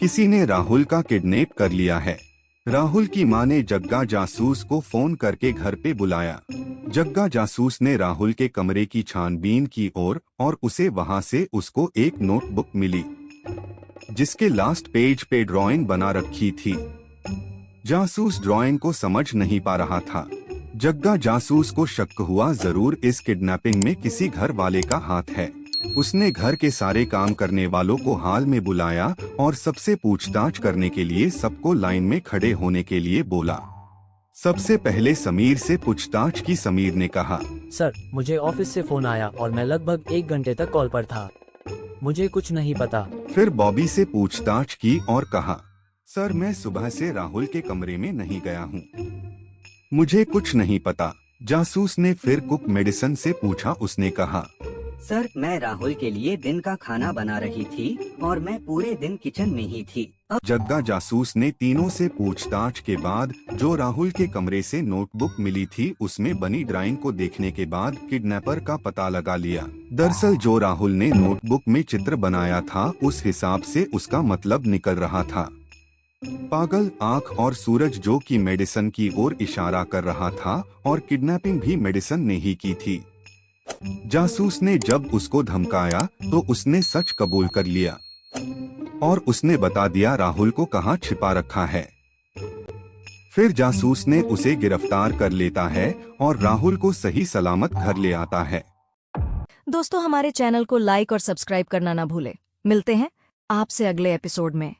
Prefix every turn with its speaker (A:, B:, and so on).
A: किसी ने राहुल का किडनैप कर लिया है। राहुल की मां ने जग्गा जासूस को फोन करके घर पे बुलाया। जग्गा जासूस ने राहुल के कमरे की छानबीन की और उसे वहां से उसको एक नोटबुक मिली जिसके लास्ट पेज पे ड्राइंग बना रखी थी। जासूस ड्राइंग को समझ नहीं पा रहा था। जग्गा जासूस को शक हुआ जरूर इस किडनैपिंग में किसी घर वाले का हाथ है। उसने घर के सारे काम करने वालों को हाल में बुलाया और सबसे पूछताछ करने के लिए सबको लाइन में खड़े होने के लिए बोला। सबसे पहले समीर से पूछताछ की। समीर ने कहा,
B: सर, मुझे ऑफिस से फोन आया और मैं लगभग 1 घंटे तक कॉल पर था। मुझे कुछ नहीं पता।
A: फिर बॉबी से पूछताछ की और कहा, सर मैं सुबह से राहुल के कमरे में नहीं गया हूँ, मुझे कुछ नहीं पता। जासूस ने फिर कुक मेडिसन से पूछा। उसने कहा,
C: सर मैं राहुल के लिए दिन का खाना बना रही थी और मैं पूरे दिन किचन में ही थी।
A: जग्गा जासूस ने तीनों से पूछताछ के बाद जो राहुल के कमरे से नोटबुक मिली थी उसमें बनी ड्राइंग को देखने के बाद किडनैपर का पता लगा लिया। दरअसल जो राहुल ने नोटबुक में चित्र बनाया था उस हिसाब से उसका मतलब निकल रहा था। पागल आंख और सूरज जो कि मेडिसन की ओर इशारा कर रहा था और किडनैपिंग भी मेडिसन ने ही की थी। जासूस ने जब उसको धमकाया तो उसने सच कबूल कर लिया और उसने बता दिया राहुल को कहाँ छिपा रखा है। फिर जासूस ने उसे गिरफ्तार कर लेता है और राहुल को सही सलामत घर ले आता है।
D: दोस्तों, हमारे चैनल को लाइक और सब्सक्राइब करना ना भूलें। मिलते हैं आपसे अगले एपिसोड में।